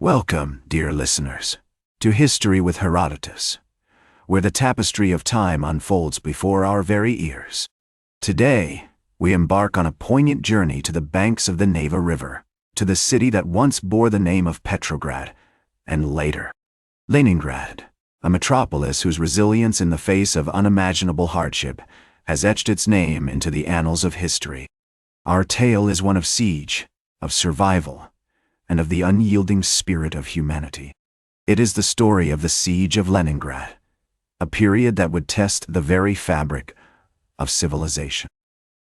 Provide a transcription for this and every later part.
Welcome, dear listeners, to History with Herodotus, where the tapestry of time unfolds before our very ears. Today, we embark on a poignant journey to the banks of the Neva River, to the city that once bore the name of Petrograd, and later, Leningrad, a metropolis whose resilience in the face of unimaginable hardship has etched its name into the annals of history. Our tale is one of siege, of survival, and of the unyielding spirit of humanity. It is the story of the siege of Leningrad, a period that would test the very fabric of civilization.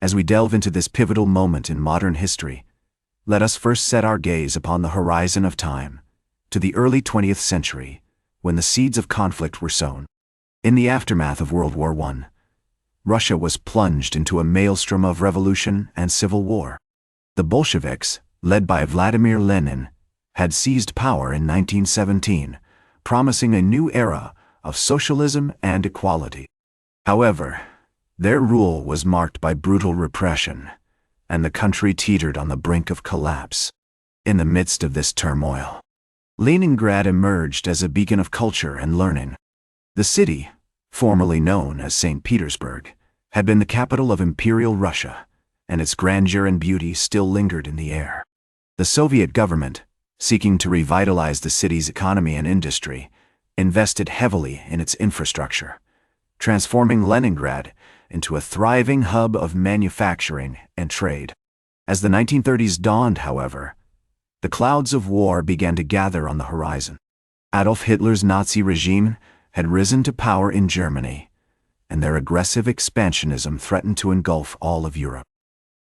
As we delve into this pivotal moment in modern history, let us first set our gaze upon the horizon of time, to the early 20th century, when the seeds of conflict were sown. In the aftermath of World War I, Russia was plunged into a maelstrom of revolution and civil war. The Bolsheviks, led by Vladimir Lenin, had seized power in 1917, promising a new era of socialism and equality. However, their rule was marked by brutal repression, and the country teetered on the brink of collapse. In the midst of this turmoil, Leningrad emerged as a beacon of culture and learning. The city, formerly known as St. Petersburg, had been the capital of Imperial Russia, and its grandeur and beauty still lingered in the air. The Soviet government, seeking to revitalize the city's economy and industry, invested heavily in its infrastructure, transforming Leningrad into a thriving hub of manufacturing and trade. As the 1930s dawned, however, the clouds of war began to gather on the horizon. Adolf Hitler's Nazi regime had risen to power in Germany, and their aggressive expansionism threatened to engulf all of Europe.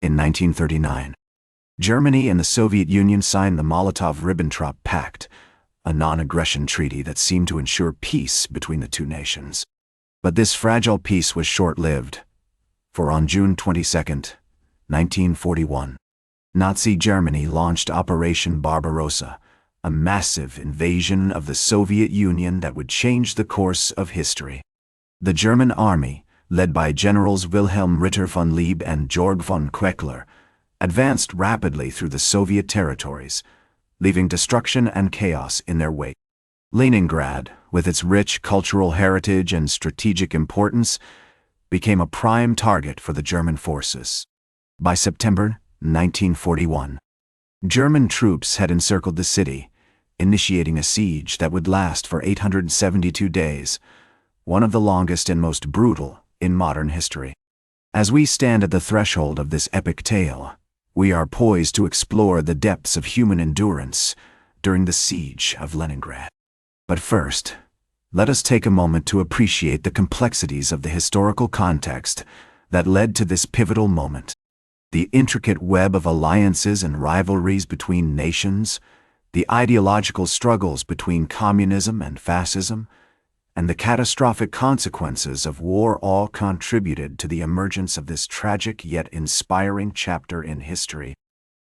In 1939, Germany and the Soviet Union signed the Molotov-Ribbentrop Pact, a non-aggression treaty that seemed to ensure peace between the two nations. But this fragile peace was short-lived, for on June 22, 1941, Nazi Germany launched Operation Barbarossa, a massive invasion of the Soviet Union that would change the course of history. The German army, led by Generals Wilhelm Ritter von Lieb and Georg von Queckler, advanced rapidly through the Soviet territories, leaving destruction and chaos in their wake. Leningrad, with its rich cultural heritage and strategic importance, became a prime target for the German forces. By September 1941, German troops had encircled the city, initiating a siege that would last for 872 days, one of the longest and most brutal in modern history. As we stand at the threshold of this epic tale, we are poised to explore the depths of human endurance during the siege of Leningrad. But first, let us take a moment to appreciate the complexities of the historical context that led to this pivotal moment. The intricate web of alliances and rivalries between nations, the ideological struggles between communism and fascism, and the catastrophic consequences of war all contributed to the emergence of this tragic yet inspiring chapter in history.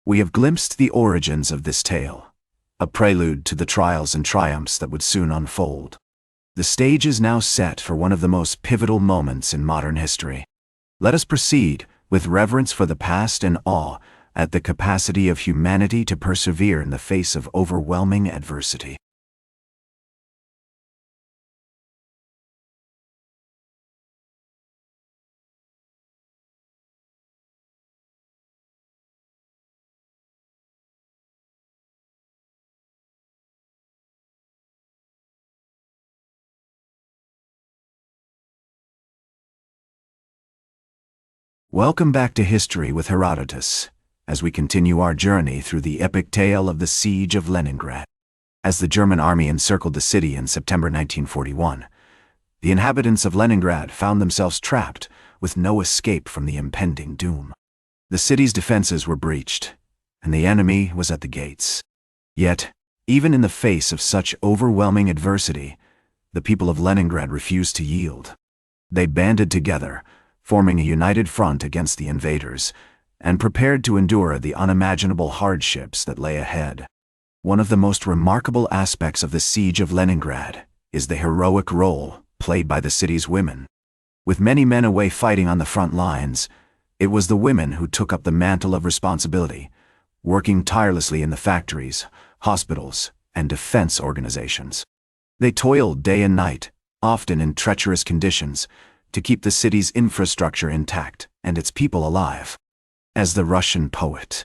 We have glimpsed the origins of this tale, a prelude to the trials and triumphs that would soon unfold. The stage is now set for one of the most pivotal moments in modern history. Let us proceed with reverence for the past and awe at the capacity of humanity to persevere in the face of overwhelming adversity. Welcome back to History with Herodotus, as we continue our journey through the epic tale of the Siege of Leningrad. As the German army encircled the city in September 1941, the inhabitants of Leningrad found themselves trapped with no escape from the impending doom. The city's defenses were breached, and the enemy was at the gates. Yet, even in the face of such overwhelming adversity, the people of Leningrad refused to yield. They banded together, forming a united front against the invaders, and prepared to endure the unimaginable hardships that lay ahead. One of the most remarkable aspects of the siege of Leningrad is the heroic role played by the city's women. With many men away fighting on the front lines, it was the women who took up the mantle of responsibility, working tirelessly in the factories, hospitals, and defense organizations. They toiled day and night, often in treacherous conditions, to keep the city's infrastructure intact and its people alive. As the Russian poet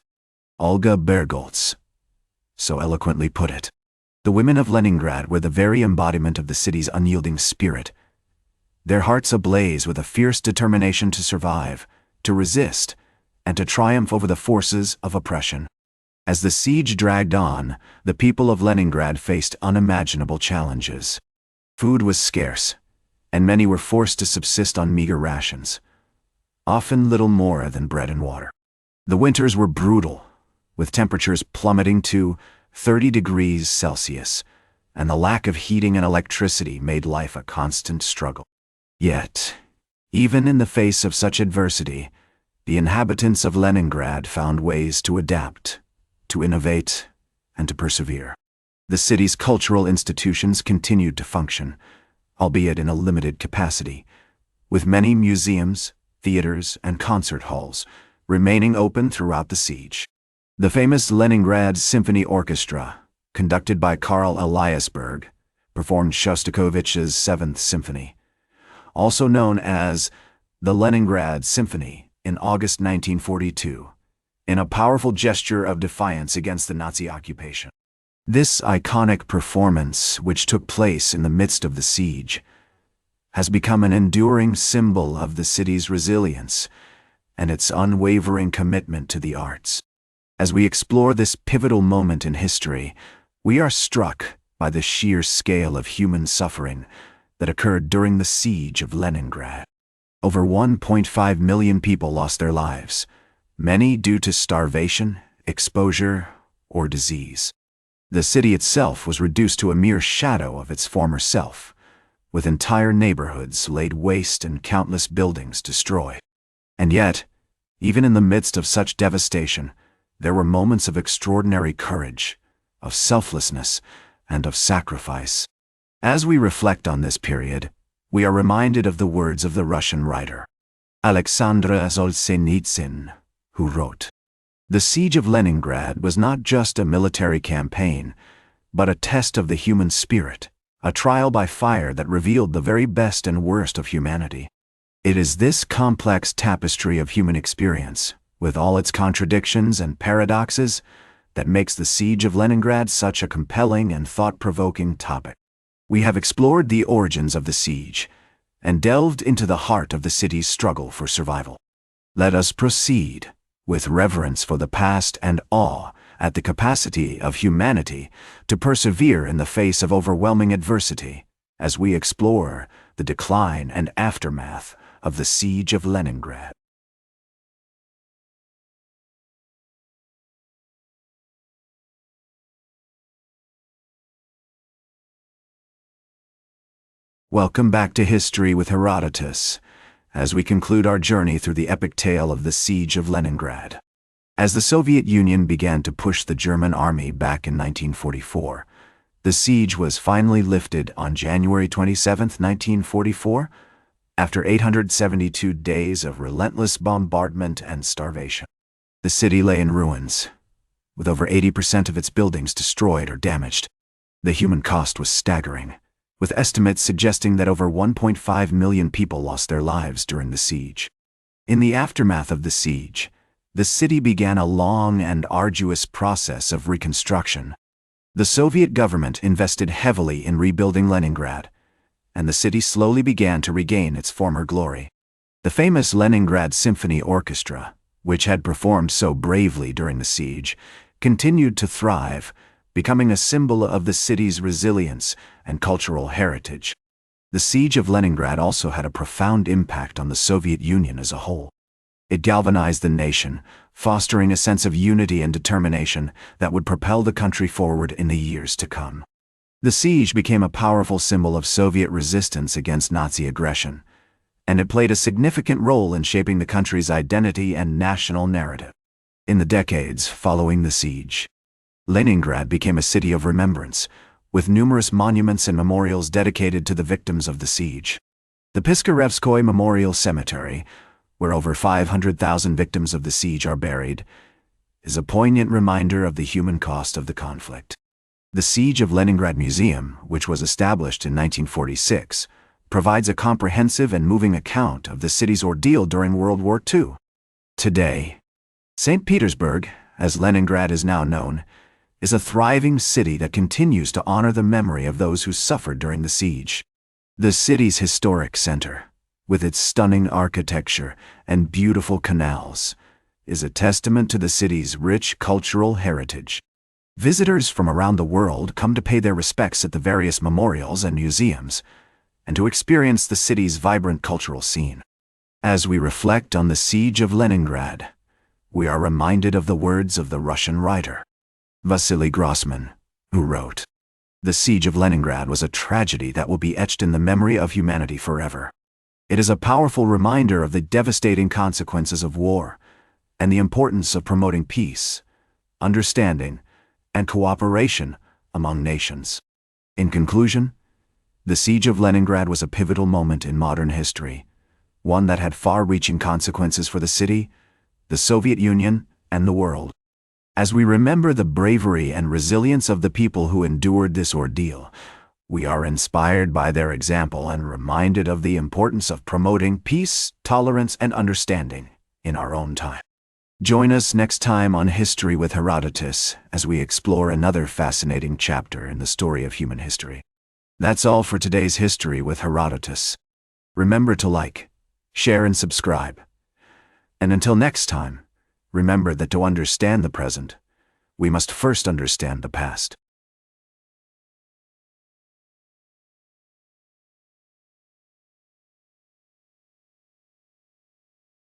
Olga Bergholz so eloquently put it, the women of Leningrad were the very embodiment of the city's unyielding spirit, their hearts ablaze with a fierce determination to survive, to resist, and to triumph over the forces of oppression. As the siege dragged on, the people of Leningrad faced unimaginable challenges. Food was scarce, and many were forced to subsist on meager rations, often little more than bread and water. The winters were brutal, with temperatures plummeting to 30 degrees Celsius, and the lack of heating and electricity made life a constant struggle. Yet, even in the face of such adversity, the inhabitants of Leningrad found ways to adapt, to innovate, and to persevere. The city's cultural institutions continued to function, albeit in a limited capacity, with many museums, theaters, and concert halls remaining open throughout the siege. The famous Leningrad Symphony Orchestra, conducted by Karl Eliasberg, performed Shostakovich's Seventh Symphony, also known as the Leningrad Symphony, in August 1942, in a powerful gesture of defiance against the Nazi occupation. This iconic performance, which took place in the midst of the siege, has become an enduring symbol of the city's resilience and its unwavering commitment to the arts. As we explore this pivotal moment in history, we are struck by the sheer scale of human suffering that occurred during the siege of Leningrad. Over 1.5 million people lost their lives, many due to starvation, exposure, or disease. The city itself was reduced to a mere shadow of its former self, with entire neighborhoods laid waste and countless buildings destroyed. And yet, even in the midst of such devastation, there were moments of extraordinary courage, of selflessness, and of sacrifice. As we reflect on this period, we are reminded of the words of the Russian writer Alexandra Solzhenitsyn, who wrote, "The siege of Leningrad was not just a military campaign, but a test of the human spirit, a trial by fire that revealed the very best and worst of humanity." It is this complex tapestry of human experience, with all its contradictions and paradoxes, that makes the siege of Leningrad such a compelling and thought-provoking topic. We have explored the origins of the siege and delved into the heart of the city's struggle for survival. Let us proceed, with reverence for the past and awe at the capacity of humanity to persevere in the face of overwhelming adversity, as we explore the decline and aftermath of the siege of Leningrad. Welcome back to History with Herodotus, as we conclude our journey through the epic tale of the Siege of Leningrad. As the Soviet Union began to push the German army back in 1944, the siege was finally lifted on January 27, 1944, after 872 days of relentless bombardment and starvation. The city lay in ruins, with over 80% of its buildings destroyed or damaged. The human cost was staggering, with estimates suggesting that over 1.5 million people lost their lives during the siege. In the aftermath of the siege, the city began a long and arduous process of reconstruction. The Soviet government invested heavily in rebuilding Leningrad, and the city slowly began to regain its former glory. The famous Leningrad Symphony Orchestra, which had performed so bravely during the siege, continued to thrive, becoming a symbol of the city's resilience and cultural heritage. The siege of Leningrad also had a profound impact on the Soviet Union as a whole. It galvanized the nation, fostering a sense of unity and determination that would propel the country forward in the years to come. The siege became a powerful symbol of Soviet resistance against Nazi aggression, and it played a significant role in shaping the country's identity and national narrative. In the decades following the siege, Leningrad became a city of remembrance, with numerous monuments and memorials dedicated to the victims of the siege. The Piskarevskoye Memorial Cemetery, where over 500,000 victims of the siege are buried, is a poignant reminder of the human cost of the conflict. The Siege of Leningrad Museum, which was established in 1946, provides a comprehensive and moving account of the city's ordeal during World War II. Today, St. Petersburg, as Leningrad is now known, is a thriving city that continues to honor the memory of those who suffered during the siege. The city's historic center, with its stunning architecture and beautiful canals, is a testament to the city's rich cultural heritage. Visitors from around the world come to pay their respects at the various memorials and museums, and to experience the city's vibrant cultural scene. As we reflect on the Siege of Leningrad, we are reminded of the words of the Russian writer Vasily Grossman, who wrote, "The Siege of Leningrad was a tragedy that will be etched in the memory of humanity forever. It is a powerful reminder of the devastating consequences of war and the importance of promoting peace, understanding, and cooperation among nations." In conclusion, the Siege of Leningrad was a pivotal moment in modern history, one that had far-reaching consequences for the city, the Soviet Union, and the world. As we remember the bravery and resilience of the people who endured this ordeal, we are inspired by their example and reminded of the importance of promoting peace, tolerance, and understanding in our own time. Join us next time on History with Herodotus as we explore another fascinating chapter in the story of human history. That's all for today's History with Herodotus. Remember to like, share, and subscribe. And until next time, remember that to understand the present, we must first understand the past.